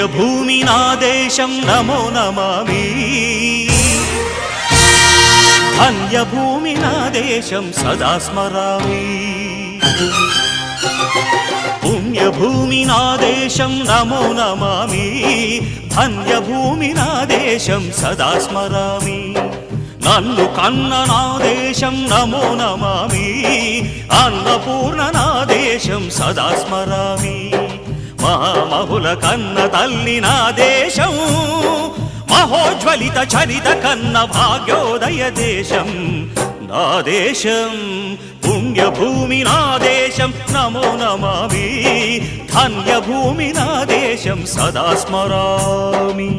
పుణ్యభూమి నా దేశం నమో నమామి ధన్యభూమి నా దేశం సదా స్మరామి పుణ్యభూమి నా దేశం నమో నమామి ధన్యభూమి నా దేశం సదా స్మరామి నన్ను కన్న నా దేశం నమో నమామి అన్నపూర్ణ నా దేశం సదా స్మరామి మహామహుల కన్న తల్లి నా దేశం మహోజ్వలిత చరిత కన్న భాగ్యోదయ దేశం నా దేశం పుణ్యభూమి నా దేశం నమో నమామి ధన్యభూమి నా దేశం సదా స్మరామి